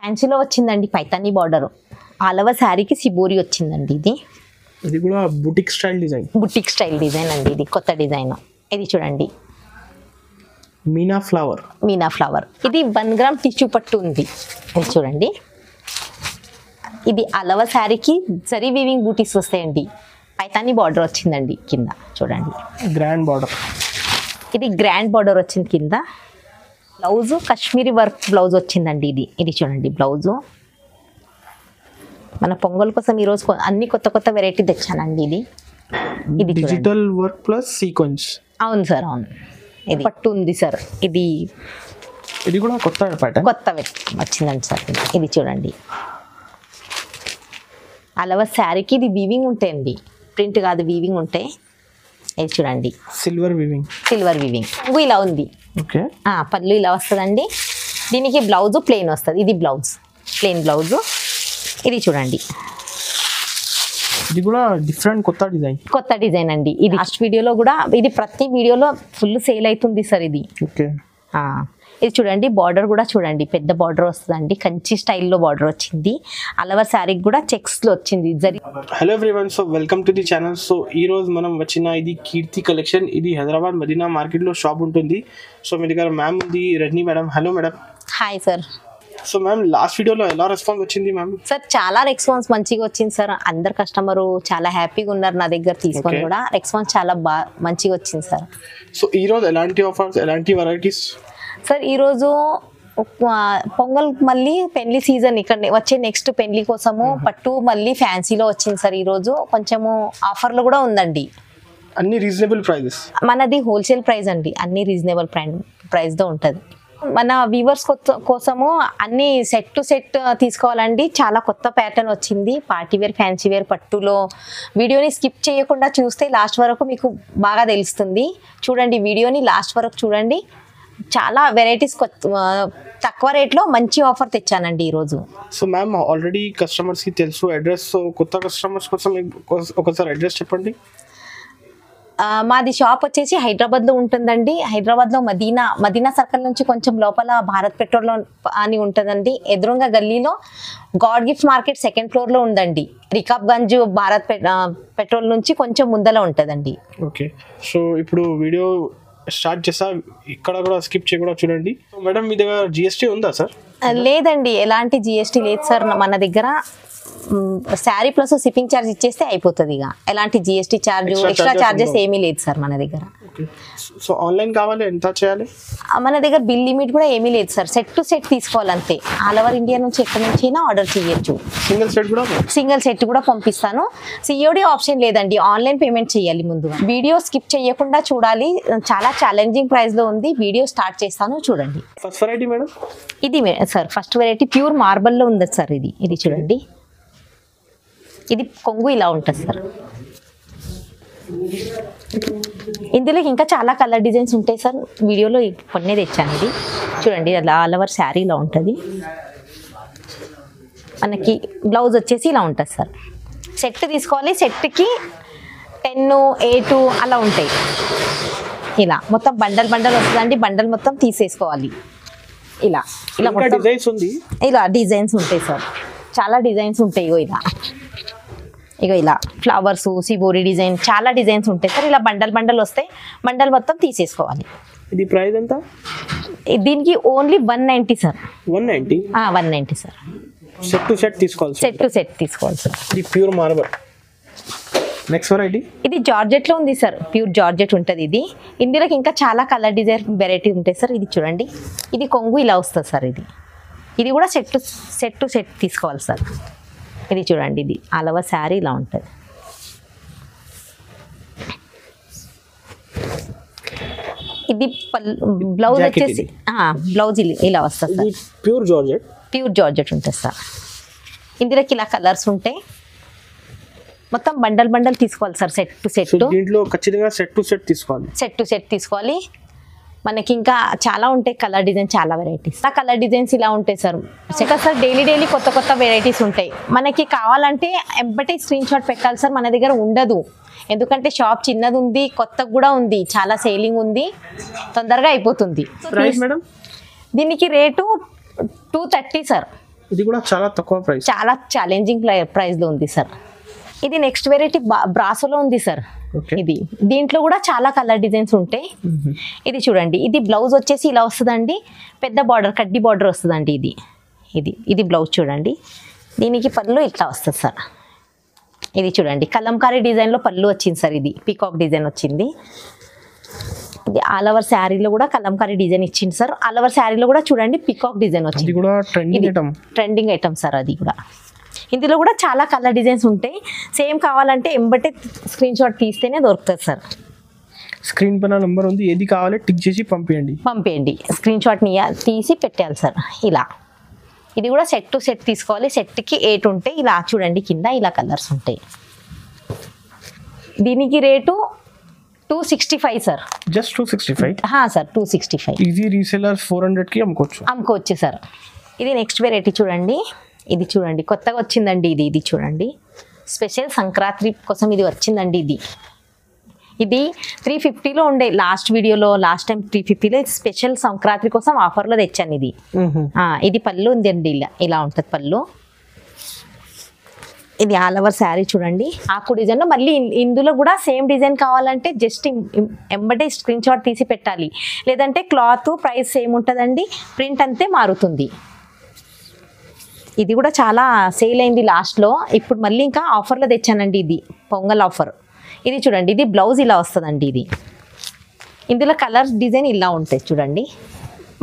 ఫ్యాన్సీలో వచ్చిందండి Paithani border. All over శారీకి shibori వచ్చిందండి. ఇది కూడా boutique style design. Boutique style design అండి. ఇది కొత్త డిజైన్. ఇది చూడండి మీనా ఫ్లవర్. ఇది 1 గ్రామ్ టిష్యూ పట్టు ఉంది. ఇది చూడండి. ఇది ఆల్ ఓవర్ శారీకి జరీ వీవింగ్ బూటీస్ వస్తాయండి. పైతానీ బార్డర్ వచ్చిందండి కింద చూడండి. Grand border. ఇది గ్రాండ్ బార్డర్ వచ్చింది కింద. బ్లౌజు కాశ్మీరీ వర్క్ బ్లౌజ్ వచ్చిందండి. ఇది చూడండి బ్లౌజు. మన పొంగల్ కోసం ఈరోజు అన్ని కొత్త వెరైటీ తెచ్చానండి. ఇది డిజిటల్ వర్క్ ప్లస్ సీక్వెన్స్. అవును సార్, అవును. ఇది పట్టు ఉంది సార్. ఇది కూడా కొత్త ప్యాటర్న్, కొత్త వచ్చిందండి సార్. ఇది చూడండి. అలవ శారీకి ఇది వీవింగ్ ఉంటాయండి, ప్రింట్ కాదు, వీవింగ్ ఉంటాయి. ఇది చూడండి సిల్వర్ వీవింగ్. ఇలా ఉంది. ఓకే. పళ్ళు ఇలా వస్తుందండి. దీనికి బ్లౌజ్ ప్లెయిన్ వస్తుంది. ఇది ప్లెయిన్ బ్లౌజ్. ఇది చూడండి. ఇది కూడా డిఫరెంట్ కొత్త డిజైన్ అండి. ఇది లాస్ట్ వీడియోలో కూడా, ఇది ప్రతి వీడియోలో ఫుల్ సేల్ అవుతుంది సార్. ఇది ఓకే. ఇది చూడండి. బార్డర్ కూడా చూడండి, పెద్ద బార్డర్ వస్తుందండి. కంచి స్టైల్లో బార్డర్ వచ్చింది. అలవర్ శారీకి కూడా చెక్స్ లో వచ్చింది. Hello everyone, so welcome to the channel. So ఈ రోజు మనం వచ్చిన ఇది కీర్తి కలెక్షన్. ఇది హైదరాబాద్ మదీనా మార్కెట్ లో షాప్ ఉంటుంది. సో మీ దగ్గర మ్యామ్ ఉంది, Rajani madam. Hello madam. Hi sir. So ma'am, last వీడియోలో ఎలా రెస్పాన్స్ వచ్చింది మ్యామ్? సార్ చాలా రెస్పాన్స్ మంచిగా వచ్చింది సార్. అందరు కస్టమర్ చాలా హ్యాపీగా ఉన్నారు నా దగ్గర తీసుకొని కూడా. రెస్పాన్స్ చాలా మంచిగా వచ్చింది సార్. సో ఈ రోజు ఎలాంటి ఆఫర్స్, ఎలాంటి వెరైటీస్ సార్? ఈరోజు పొంగల్ మళ్ళీ పెళ్లి సీజన్, ఇక్కడ వచ్చే నెక్స్ట్ పెళ్లి కోసము పట్టు మళ్ళీ ఫ్యాన్సీలో వచ్చింది సార్. ఈరోజు కొంచెము ఆఫర్లు కూడా ఉందండి. అన్ని రీజనబుల్ ప్రైజెస్. మనది హోల్సేల్ ప్రైస్ అండి. అన్ని రీజనబుల్ ప్రైస్తో ఉంటుంది. మన వ్యూవర్స్ కోసము అన్ని సెట్ టు సెట్ తీసుకోవాలండి. చాలా కొత్త ప్యాటర్న్ వచ్చింది. పార్టీ వేర్, ఫ్యాన్సీ వేర్ పట్టులో. వీడియోని స్కిప్ చేయకుండా చూస్తే లాస్ట్ వరకు మీకు బాగా తెలుస్తుంది. చూడండి, వీడియోని లాస్ట్ వరకు చూడండి. చాలా వెరైటీస్ తక్కువ రేట్లో మంచి ఆఫర్ తెచ్చానండి ఈరోజు. సో మ్యామ్, ఆల్రెడీ కస్టమర్స్కి తెలుసు అడ్రస్. సో కొత్త కస్టమర్స్ కోసం ఒకసారి అడ్రస్ చెప్పండి. మాది షాప్ వచ్చేసి హైదరాబాద్లో ఉంటుందండి. హైదరాబాద్లో మదీనా సర్కిల్ నుంచి కొంచెం లోపల భారత్ పెట్రోల్ అని ఉంటుందండి. ఎదురుగా గల్లీలో గాడ్ గిఫ్ట్ మార్కెట్ 2nd ఫ్లోర్లో ఉందండి. రికాబ్గంజ్ భారత్ పెట్రోల్ నుంచి కొంచెం ముందర ఉంటుందండి. ఓకే. సో ఇప్పుడు వీడియో స్టార్ట్ చేస్తా, ఇక్కడ కూడా స్కిప్ చేయకుండా చూడండి. మేడం, మీ దగ్గర జిఎస్టీ ఉందా సార్? లేదండి, ఎలాంటి జిఎస్టీ లేదు సార్ మన దగ్గర. శారీ ప్లస్ షిప్పింగ్ ఛార్జ్ ఇచ్చేస్తే అయిపోతుంది. ఇక ఎలాంటి జిఎస్టీ ఛార్జ్, ఎక్స్ట్రా ఛార్జెస్ ఏమీ లేదు సార్ మన దగ్గర. సో ఆన్లైన్ కావాలి ఎంత చేయాలి? మన దగ్గర బిల్ లిమిట్ కూడా ఏమీ లేదు సార్. సెట్ టు సెట్ తీసుకోవాలంతే. ఆల్ ఓవర్ ఇండియా నుంచి ఎక్కడి నుంచి అయినా ఆర్డర్ చేయొచ్చు. సింగిల్ సెట్ కూడా పంపిస్తాను. సిఓడి ఆప్షన్ లేదండి, ఆన్లైన్ పేమెంట్ చేయాలి ముందు. వీడియో స్కిప్ చేయకుండా చూడాలి. చాలా ఛాలెంజింగ్ ప్రైస్ లో ఉంది. వీడియో స్టార్ట్ చేస్తాను, చూడండి. ఫస్ట్ వెరైటీ మేడం, ఇది sir first variety pure marble లో ఉంది సార్. ఇది చూడండి. ఇది కొంగు ఇలా ఉంటుంది సార్. ఇందులో ఇంకా చాలా కలర్ డిజైన్స్ ఉంటాయి సార్. వీడియోలో కొన్ని తెచ్చాను. ఇది చూడండి, అలా ఆల్ ఓవర్ శారీ ఇలా ఉంటుంది. మనకి బ్లౌజ్ వచ్చేసి ఇలా ఉంటుంది సార్. సెట్ తీసుకోవాలి. సెట్కి 10, 8 అలా ఉంటాయి. ఇలా మొత్తం బండల్ వస్తుందండి. బండల్ మొత్తం తీసేసుకోవాలి. ఇలా ఇలా డిజైన్స్ ఉంటాయి సార్. చాలా డిజైన్స్ ఉంటాయి. ఇలా ఫ్లవర్స్, సిబోరి డిజైన్, చాలా డిజైన్స్ ఉంటాయి సార్. ఇలా బండల్ వస్తాయి. బండల్ మొత్తం తీసేసుకోవాలి. ఇది ప్రైస్ ఎంత? దీనికి only 190 sir. 190 sir. Set to set తీసుకోవాలి సార్. ఇది ప్యూర్ మార్బల్. నెక్స్ట్ వెరైటీ, ఇది జార్జెట్ లో ఉంది సార్. ప్యూర్ జార్జెట్ ఉంటుంది ఇది. ఇందులోకి ఇంకా చాలా కలర్ డిజైన్ వెరైటీ ఉంటాయి సార్. ఇది చూడండి. ఇది కొంగు ఇలా వస్తుంది సార్. ఇది కూడా సెట్ టు సెట్ తీసుకోవాలి సార్. ఇది చూడండి. ఇది ఆల్ ఓవర్ శారీ ఇలా ఉంటుంది. ఇది బ్లౌజ్ వచ్చేసి బ్లౌజ్ ఇలా వస్తుంది సార్. ప్యూర్ జార్జెట్ ఉంటుంది సార్. ఇందులోకి ఇలా కలర్స్ ఉంటాయి. మొత్తం బండల్ తీసుకోవాలి సార్. Set to set. దీంట్లో ఖచ్చితంగా సెట్ టు సెట్ తీసుకోవాలి. మనకి ఇంకా చాలా ఉంటాయి కలర్ డిజైన్, చాలా వెరైటీస్. ఆ కలర్ డిజైన్స్ ఇలా ఉంటాయి సార్. సార్ డైలీ కొత్త వెరైటీస్ ఉంటాయి. మనకి కావాలంటే ఎంబటే స్క్రీన్ షాట్ పెట్టాలి సార్. మన దగ్గర ఉండదు, ఎందుకంటే షాప్ చిన్నది ఉంది, కొత్తగా కూడా ఉంది, చాలా సేలింగ్ ఉంది, తొందరగా అయిపోతుంది. Price madam? దీనికి రేటు 230 సార్. ఇది కూడా చాలా తక్కువ ప్రైస్. చాలా ఛాలెంజింగ్ ప్రైస్ లో ఉంది సార్. ఇది నెక్స్ట్ వెరైటీ బ్రాసోలో ఉంది సార్. ఇది దీంట్లో కూడా చాలా కలర్ డిజైన్స్ ఉంటాయి. ఇది చూడండి, ఇది బ్లౌజ్ వచ్చేసి ఇలా వస్తుందండి, పెద్ద బార్డర్ కడ్డీ బార్డర్ వస్తుందండి. ఇది బ్లౌజ్ చూడండి. దీనికి పళ్ళు ఇట్లా వస్తుంది సార్. ఇది చూడండి, కలంకారీ డిజైన్లో పళ్ళు వచ్చింది సార్. ఇది పీకాక్ డిజైన్ వచ్చింది. ఇది ఆల్ ఓవర్ శారీలో కూడా కలంకారీ డిజైన్ ఇచ్చింది సార్. ఆల్ ఓవర్ శారీలో కూడా చూడండి పీకాక్ డిజైన్ వచ్చింది. Trending item sir. అది కూడా ఇందులో కూడా చాలా కలర్ డిజైన్స్ ఉంటాయి. సేమ్ కావాలంటే ఎంబటే స్క్రీన్ షాట్ తీస్తేనే దొరుకుతుంది సార్. స్క్రీన్ పైన నెంబర్ ఉంది, ఏది కావాలి టిక్ చేసి పంపించండి. స్క్రీన్ షాట్ తీసి పెట్టాలి సార్. ఇలా ఇది కూడా సెట్ టు సెట్ తీసుకోవాలి. సెట్కి 8 ఉంటాయి. ఇలా చూడండి, కింద ఇలా కలర్స్ ఉంటాయి. దీనికి rate 265 sir. Just 265 sir. 265 easy resellers 400కి అమ్ముకోవచ్చు సార్. ఇది నెక్స్ట్ వెరైటీ చూడండి. ఇది చూడండి, కొత్తగా వచ్చిందండి. ఇది చూడండి, స్పెషల్ సంక్రాంతి కోసం ఇది వచ్చిందండి. ఇది 350లో ఉండే లాస్ట్ వీడియోలో. లాస్ట్ టైం 350లో స్పెషల్ సంక్రాంతి కోసం ఆఫర్లో తెచ్చాను. ఇది పళ్ళు ఉందండి. ఇలా ఉంటుంది పళ్ళు. ఇది ఆల్ ఓవర్ శారీ చూడండి, ఆకు డిజైన్లో. మళ్ళీ ఇందులో కూడా సేమ్ డిజైన్ కావాలంటే జస్ట్ ఎంబటే స్క్రీన్ షాట్ తీసి పెట్టాలి. లేదంటే క్లాత్ ప్రైస్ సేమ్ ఉంటుందండి, ప్రింట్ అంతే మారుతుంది. ఇది కూడా చాలా సేల్ అయింది లాస్ట్లో. ఇప్పుడు మళ్ళీ ఇంకా ఆఫర్లో తెచ్చానండి. ఇది పొంగల్ ఆఫర్. ఇది చూడండి, ఇది బ్లౌజ్ ఇలా వస్తుందండి. ఇందులో కలర్ డిజైన్ ఇలా ఉంటాయి చూడండి.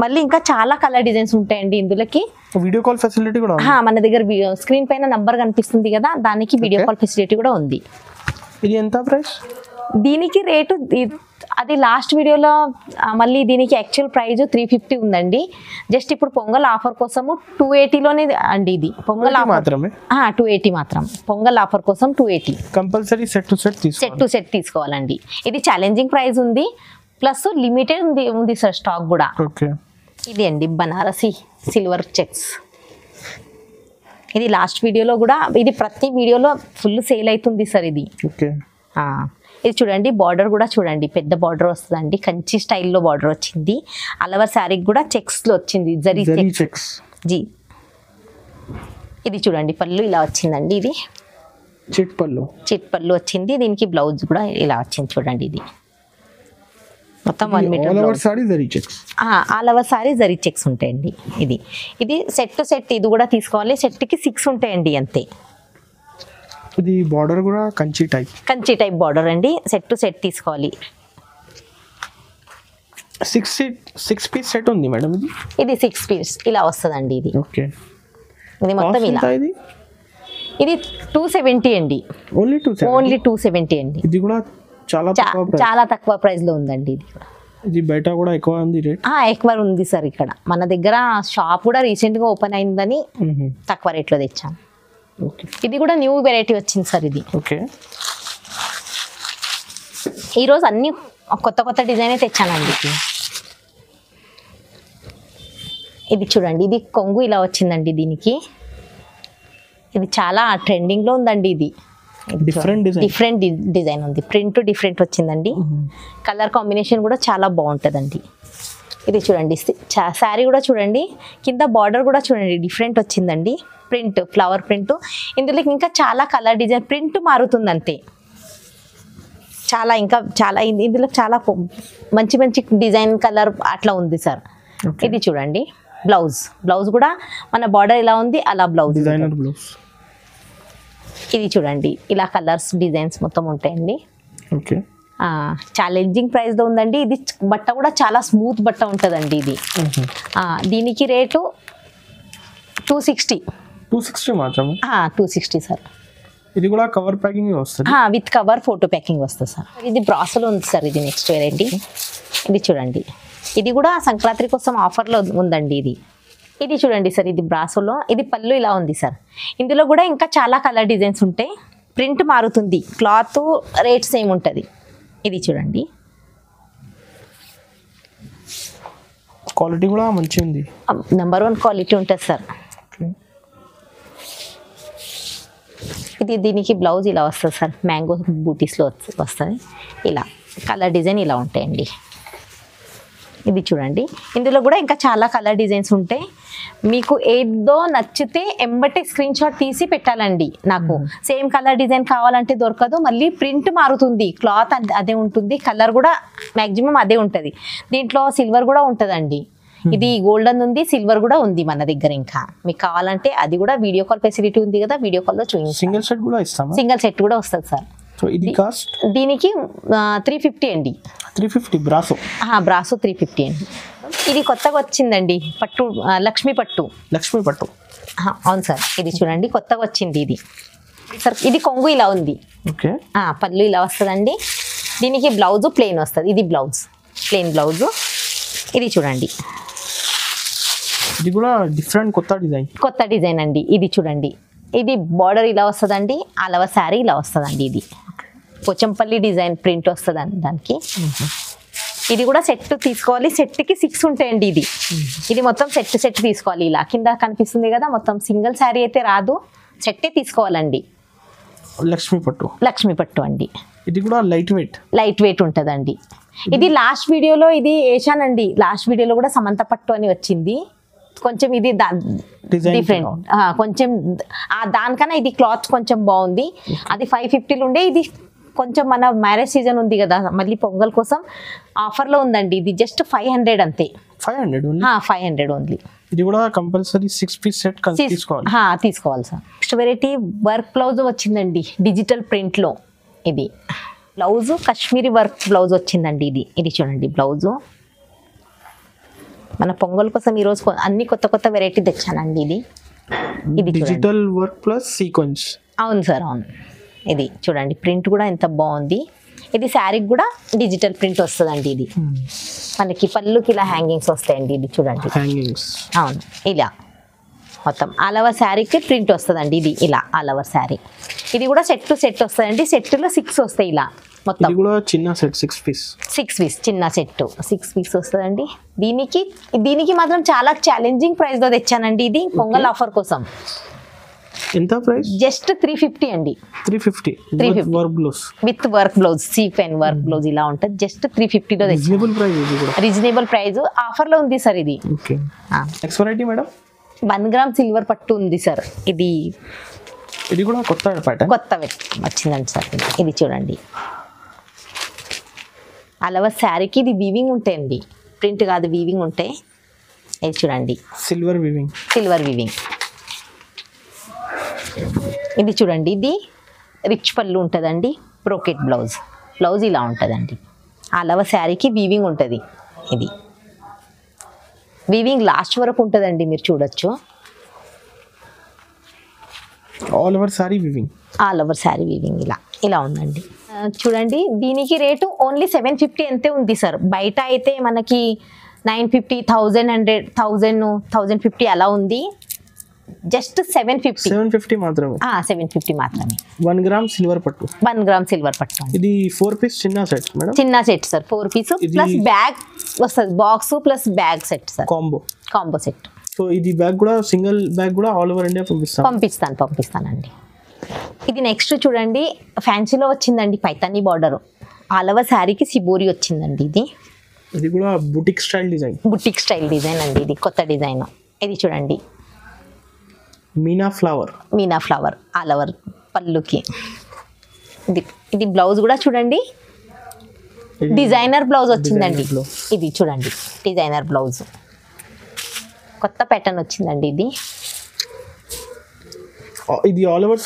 మళ్ళీ ఇంకా చాలా కలర్ డిజైన్స్ ఉంటాయండి ఇందులోకి. వీడియో కాల్ ఫెసిలిటీ కూడా మన దగ్గర స్క్రీన్ పైన నంబర్ కనిపిస్తుంది కదా, దానికి వీడియో కాల్ ఫెసిలిటీ కూడా ఉంది. ఇది ఎంత ప్రైస్? దీనికి రేటు అది లాస్ట్ వీడియోలో. మళ్ళీ దీనికి యాక్చువల్ ప్రైస్ 350 ఉందండి. జస్ట్ ఇప్పుడు పొంగల్ ఆఫర్ కోసము 280లోనే అండి. ఇది పొంగల్ మాత్రమే. 280 మాత్రం. పొంగల్ ఆఫర్ కోసం 280. కంపల్సరీ సెట్ టు సెట్ తీసుకోవాలండి. ఇది ఛాలెంజింగ్ ప్రైస్ ఉంది, ప్లస్ లిమిటెడ్ ఉంది సార్ స్టాక్ కూడా. ఇది అండి బనారసి సిల్వర్ చెక్స్. ఇది లాస్ట్ వీడియోలో కూడా, ఇది ప్రతి వీడియోలో ఫుల్ సేల్ అవుతుంది సార్. ఇది చూడండి, బార్డర్ కూడా చూడండి, పెద్ద బార్డర్ వస్తుందండి. కంచి స్టైల్లో బార్డర్ వచ్చింది. అలవర్ శారీకి కూడా చెక్స్లో వచ్చింది, జరీ చెక్స్. ఇది చూడండి, పళ్ళు ఇలా వచ్చిందండి. ఇది చిట్ పళ్ళు వచ్చింది. దీనికి బ్లౌజ్ కూడా ఇలా వచ్చింది చూడండి. ఇది మొత్తం 1 meter all over sari zari checks ఉంటాయండి. ఇది సెట్ టు సెట్. ఇది కూడా తీసుకోవాలి. సెట్కి 6 ఉంటాయండి అంతే. ఇది బార్డర్ కూడా కంచి టైప్ బార్డర్ అండి. సెట్ టు సెట్ తీసుకోవాలి. 6 పీస్ సెట్ ఉంది మేడం. ఇది 6 పీస్ ఇలా వస్తుందండి. ఇది మొత్తం ఇలా. ఇది 270 అండి. ఓన్లీ 270 అండి. ఇది కూడా చాలా తక్కువ ప్రైస్ లో ఉందండి. ఇది బయట కూడా ఎక్కువ ఉంది రేట్. ఎక్కువ ఉంది సార్. ఇక్కడ మన దగ్గర షాప్ కూడా రీసెంట్ గా ఓపెన్ అయిందని తక్కువ రేట్ లో తెచ్చాం. ఇది కూడా న్యూ వెరైటీ వచ్చింది సార్. ఇది ఈరోజు అన్ని కొత్త డిజైన్ తెచ్చానండి. ఇది చూడండి, ఇది కొంగు ఇలా వచ్చిందండి. దీనికి ఇది చాలా ట్రెండింగ్ లో ఉందండి. ఇది డిఫరెంట్ డిజైన్ ఉంది. ప్రింట్ డిఫరెంట్ వచ్చిందండి. కలర్ కాంబినేషన్ కూడా చాలా బాగుంటుందండి. ఇది చూడండి, శారీ కూడా చూడండి, కింద బార్డర్ కూడా చూడండి డిఫరెంట్ వచ్చిందండి. Print, flower print. ఇందులో ఇంకా చాలా కలర్ డిజైన్, ప్రింట్ మారుతుంది అంతే. ఇందులో చాలా మంచి డిజైన్ కలర్ అట్లా ఉంది సార్. ఇది చూడండి, బ్లౌజ్ కూడా మన బార్డర్ ఇలా ఉంది, అలా బ్లౌజ్. ఇది చూడండి, ఇలా కలర్స్ డిజైన్స్ మొత్తం ఉంటాయండి. ఛాలెంజింగ్ ప్రైస్ లో ఉందండి. ఇది బట్ట కూడా చాలా స్మూత్ బట్ట ఉంటుందండి. ఇది దీనికి రేటు 260 మాత్రమే. 260 సార్. ఇది కూడా కవర్ ప్యాకింగ్ వస్తుంది. విత్ కవర్ ఫోటో ప్యాకింగ్ వస్తుంది సార్. ఇది బ్రాసోలో ఉంది సార్. ఇది నెక్స్ట్ వెరైటీ. ఇది చూడండి, ఇది కూడా సంక్రాంతి కోసం ఆఫర్లో ఉందండి. ఇది చూడండి సార్, ఇది బ్రాసోలో. ఇది పళ్ళు ఇలా ఉంది సార్. ఇందులో కూడా ఇంకా చాలా కలర్ డిజైన్స్ ఉంటాయి. ప్రింట్ మారుతుంది, క్లాత్ రేట్ సేమ్ ఉంటుంది. ఇది చూడండి, క్వాలిటీ కూడా మంచిగా ఉంది. నెంబర్ 1 క్వాలిటీ ఉంటుంది సార్. దీనికి బ్లౌజ్ ఇలా వస్తుంది సార్. మ్యాంగో బూటీస్లో వస్తుంది. ఇలా కలర్ డిజైన్ ఇలా ఉంటాయండి. ఇది చూడండి, ఇందులో కూడా ఇంకా చాలా కలర్ డిజైన్స్ ఉంటాయి. మీకు ఏదో నచ్చితే ఎంబటే స్క్రీన్ షాట్ తీసి పెట్టాలండి. నాకు సేమ్ కలర్ డిజైన్ కావాలంటే దొరకదు, మళ్ళీ ప్రింట్ మారుతుంది, క్లాత్ అదే ఉంటుంది, కలర్ కూడా మ్యాక్సిమం అదే ఉంటుంది. దీంట్లో సిల్వర్ కూడా ఉంటుందండి. ఇది గోల్డెన్ ఉంది, సిల్వర్ కూడా ఉంది మన దగ్గర. ఇంకా మీకు కావాలంటే అది కూడా వీడియో కాల్ ఫెసిలిటీ ఉంది కదా, వీడియో కాల్లో చూపించాం. సింగిల్ సెట్ కూడా ఇస్తాం. సింగిల్ సెట్ కూడా వస్తుంది సార్. సో ఇది కాస్ట్ దీనికి 350 అండి. 350 బ్రాసో. బ్రాసో 350 అండి. ఇది కొత్తగా వచ్చిందండి పట్టు, లక్ష్మీ పట్టు. లక్ష్మీ పట్టు, అవును సార్. ఇది చూడండి కొత్తగా వచ్చింది ఇది సార్. ఇది కొంగు ఇలా ఉంది, ఓకే. పళ్ళు ఇలా వస్తుందండి. దీనికి బ్లౌజ్ ప్లెయిన్ వస్తుంది. ఇది బ్లౌజ్, ప్లెయిన్ బ్లౌజ్. ఇది చూడండి, ఇది కూడా డిఫరెంట్ కొత్త డిజైన్ అండి. ఇది చూడండి, ఇది బార్డర్ ఇలా వస్తుందండి, అలవ శారీ ఇలా వస్తుందండి. ఇది పోచంపల్లి డిజైన్ ప్రింట్ వస్తుందండి దానికి. ఇది కూడా సెట్ తీసుకోవాలి, సెట్కి 6 ఉంటాయండి. ఇది మొత్తం సెట్ తీసుకోవాలి. ఇలా కింద కనిపిస్తుంది కదా, మొత్తం సింగిల్ శారీ అయితే రాదు, సెట్టే తీసుకోవాలండి. లక్ష్మీ పట్టు అండి. ఇది కూడా లైట్ వెయిట్ ఉంటుందండి. ఇది లాస్ట్ వీడియోలో ఇది వేసానండి. లాస్ట్ వీడియోలో కూడా సమంత పట్టు అని వచ్చింది. కొంచెం ఇది డిఫరెంట్, కొంచెం దానికన్నా ఇది క్లాత్ కొంచెం బాగుంది. అది 550 ఉండే, ఇది కొంచెం మన మ్యారేజ్ సీజన్ ఉంది కదా, మళ్ళీ పొంగల్ కోసం ఆఫర్లో ఉందండి. ఇది జస్ట్ 500 అంతే. 500 ఓన్లీ. ఇది కూడా కంపల్సరీ 6 పీస్ సెట్ తీసుకోవాలి sir. Next variety work blouse వచ్చిందండి డిజిటల్ ప్రింట్లో. ఇది బ్లౌజ్ కాశ్మీరీ వర్క్ బ్లౌజ్ వచ్చిందండి. ఇది చూడండి బ్లౌజు. మన పొంగల్ కోసం ఈరోజు అన్ని కొత్త వెరైటీ తెచ్చానండి. ఇది డిజిటల్ వర్క్ ప్లస్ సీక్వెన్స్. అవును సార్, అవును. ఇది చూడండి ప్రింట్ కూడా ఎంత బాగుంది. ఇది శారీకి కూడా డిజిటల్ ప్రింట్ వస్తుందండి. ఇది మనకి పళ్ళుకి ఇలా హ్యాంగింగ్స్ వస్తాయండి. ఇది చూడండి, అవును. ఇలా మొత్తం ఆల్ ఓవర్ శారీకి ప్రింట్ వస్తుందండి. ఇది ఇలా ఆల్ ఓవర్ శారీ. ఇది కూడా సెట్ వస్తుందండి. సెట్లో 6 వస్తాయి ఇలా మొత్తం. చిన్న సెట్ 6 పీస్ చిన్న సెట్ 6 పీస్ వస్తుందండి. దీనికి మాత్రం చాలా ఛాలెంజింగ్ ప్రైస్ లో తెచ్చానండి. ఇది పొంగల్ ఆఫర్ కోసం. ఎంత ప్రైస్? జస్ట్ 350 అండి. 350 with work blouse, sequin work blouse ఇలా ఉంటుంది. జస్ట్ 350 లో రీజనబుల్ ప్రైస్. ఆఫర్ లో ఉంది సార్ ఇది. Next variety madam 1 gram silver పట్టు ఉంది సార్. ఇది కూడా కొత్త వచ్చిందండి సార్. ఇది చూడండి, అలవ శారీకి ఇది వీవింగ్ ఉంటాయండి, ప్రింట్ కాదు వీవింగ్ ఉంటాయి. ఇది చూడండి సిల్వర్ వీవింగ్. ఇది చూడండి, ఇది రిచ్ పళ్ళు ఉంటుందండి. బ్రోకెట్ బ్లౌజ్ ఇలా ఉంటుందండి. అలవ శారీకి వీవింగ్ ఉంటుంది. ఇది వీవింగ్ లాస్ట్ వరకు ఉంటుందండి, మీరు చూడొచ్చు. ఆల్ ఓవర్ శారీ వీవింగ్ ఇలా ఉందండి. చూడండి, దీనికి రేటు ఓన్లీ 750 అంతే ఉంది సార్. బయట అయితే మనకి 950, 1100, 1000, 1050 అలా ఉంది. జస్ట్ 750 మాత్రమే. 750 మాత్రమే. 1 గ్రామ్ సిల్వర్ పట్టు. ఇది 4 పీస్ చిన్న set sir. 4 piece plus bag వస్తుంది. Box plus bag set sir, combo set. So ఇది బ్యాగ్ కూడా సింగిల్ బ్యాగ్ కూడా ఆల్ ఓవర్ ఇండియా పంపిస్తానండి. ఇది నెక్స్ట్ చూడండి, ఫ్యాన్సీలో వచ్చిందండి పైతానీ బార్డర్. ఆల్ ఓవర్ శారీకి సిబోరి వచ్చిందండి. ఇది కూడా బుటిక్ స్టైల్ డిజైన్ అండి. ఇది కొత్త డిజైన్. ఇది చూడండి, మీనా ఫ్లవర్ ఆల్ ఓవర్ పళ్ళుకి. ఇది బ్లౌజ్ కూడా చూడండి, డిజైనర్ బ్లౌజ్ వచ్చిందండి. ఇది చూడండి, డిజైనర్ బ్లౌజ్ కొత్త ప్యాటర్న్ వచ్చిందండి. ఇది ఆల్ ఓవర్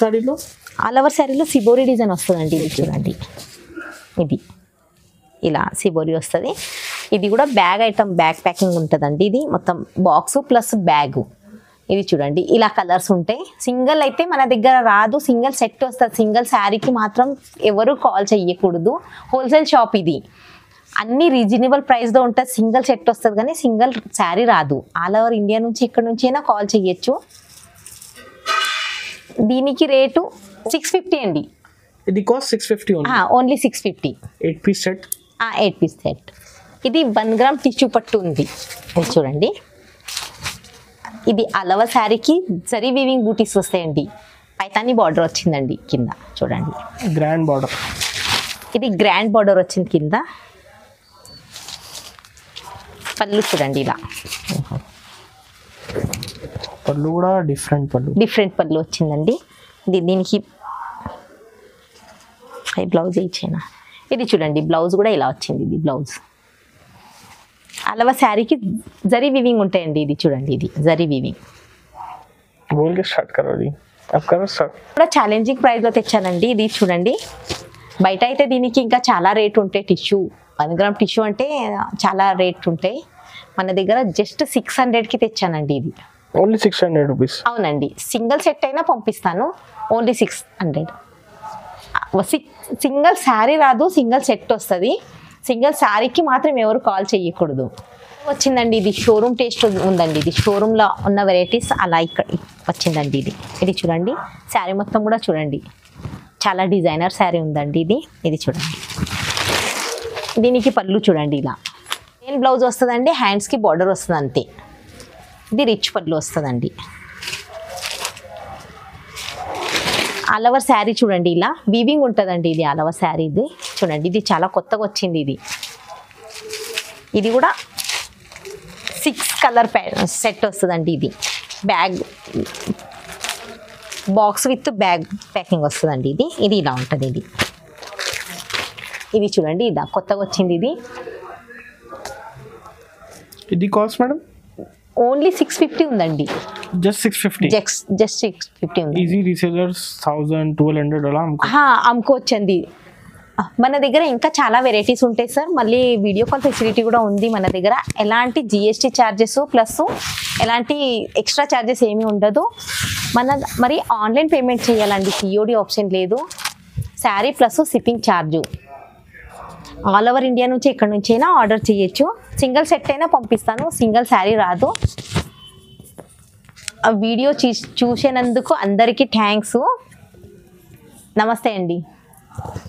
శారీలో సిబోరి డిజైన్ వస్తుందండి. ఇది చూడండి, ఇది ఇలా సిబోరి వస్తుంది. ఇది కూడా బ్యాగ్ ప్యాకింగ్ ఉంటుందండి. ఇది మొత్తం బాక్స్ ప్లస్ బ్యాగు. ఇది చూడండి, ఇలా కలర్స్ ఉంటాయి. సింగిల్ అయితే మన దగ్గర రాదు, సింగిల్ సెట్ వస్తుంది. సింగిల్ శారీకి మాత్రం ఎవరు కాల్ చేయకూడదు. హోల్సేల్ షాప్ ఇది. అన్ని రీజనబుల్ ప్రైస్లో ఉంటుంది. సింగిల్ సెట్ వస్తుంది కానీ సింగిల్ శారీ రాదు. ఆల్ ఓవర్ ఇండియా నుంచి ఎక్కడి నుంచి అయినా కాల్ చేయొచ్చు. దీనికి రేటు 650 అండి. ఇది కాస్ట్ 650 ఓన్లీ 650. 8 piece set. ఇది 1 గ్రామ్ టిష్యూ పట్టు ఉంది. ఇది చూడండి, ఇది అలవ శారీకి జరీ వీవింగ్ బూటీస్ వస్తాయండి. పైతానీ బార్డర్ వచ్చిందండి కింద. చూడండి, గ్రాండ్ బార్డర్. ఇది గ్రాండ్ బార్డర్ వచ్చింది కింద. పళ్ళు చూడండి ఇలా, పళ్ళు కూడా డిఫరెంట్ పళ్ళు వచ్చిందండి. దీనికి బ్లౌజ్ ఇచ్చేనా, ఇది చూడండి బ్లౌజ్ కూడా ఇలా వచ్చింది. ఇది బ్లౌజ్ అలవ శారీకి జరీ వివింగ్ ఉంటాయండి. ఇది చూడండి, ఇది జరీ వివింగ్. కూడా ఛాలెంజింగ్ ప్రైస్లో తెచ్చానండి. ఇది చూడండి, బయట అయితే దీనికి ఇంకా చాలా రేట్ ఉంటాయి. టిష్యూ 1 గ్రామ్ టిష్యూ అంటే చాలా రేట్ ఉంటాయి. మన దగ్గర జస్ట్ 600కి తెచ్చానండి. ఇది ఓన్లీ 600 రూపీస్. అవునండి, సింగిల్ సెట్ అయినా పంపిస్తాను. ఓన్లీ 600. సింగిల్ శారీ రాదు, సింగిల్ సెట్ వస్తుంది. సింగిల్ శారీకి మాత్రం ఎవరు కాల్ చేయకూడదు. వచ్చిందండి, ఇది షోరూమ్ టేస్ట్ ఉందండి. ఇది షోరూంలో ఉన్న వెరైటీస్ అలా ఇక్కడ వచ్చిందండి. ఇది చూడండి, శారీ మొత్తం కూడా చూడండి, చాలా డిజైనర్ శారీ ఉందండి. ఇది చూడండి, దీనికి పళ్ళు చూడండి ఇలా ప్లెయిన్ బ్లౌజ్ వస్తుందండి. హ్యాండ్స్కి బార్డర్ వస్తుంది అంతే. ఇది రిచ్ పళ్ళు వస్తుందండి. ఆల్ ఓవర్ శారీ చూడండి ఇలా వీవింగ్ ఉంటుందండి. ఇది ఆల్ ఓవర్ శారీ. ఇది చూడండి, ఇది చాలా కొత్తగా వచ్చింది. ఇది కూడా 6 కలర్ సెట్ వస్తుందండి. ఇది bag box with bag packing వస్తుందండి. ఇది ఇలా ఉంటుంది. ఇది చూడండి, ఇదా కొత్తగా వచ్చింది. ఇది కాస్ట్ మేడం ఓన్లీ 650 ఉందండి. జస్ట్ 650. జస్ట్ 650 ఉంది. ఈజీ రీసేలర్స్ 1000-1200 అలా అమ్ముకోవచ్చండి. మన దగ్గర ఇంకా చాలా వెరైటీస్ ఉంటాయి సార్. మళ్ళీ వీడియో కాల్ ఫెసిలిటీ కూడా ఉంది మన దగ్గర. ఎలాంటి GST ఛార్జెస్ ప్లస్ ఎలాంటి ఎక్స్ట్రా ఛార్జెస్ ఏమీ ఉండదు. మరి ఆన్లైన్ పేమెంట్ చేయాలండి, COD ఆప్షన్ లేదు. Sari plus shipping charge. All over India నుంచి ఎక్కడి నుంచి అయినా ఆర్డర్ చేయొచ్చు. సింగిల్ సెట్ అయినా పంపిస్తాను, సింగిల్ శారీ రాదు. ఆ వీడియో చూసినందుకు అందరికీ థ్యాంక్స్. నమస్తే అండి.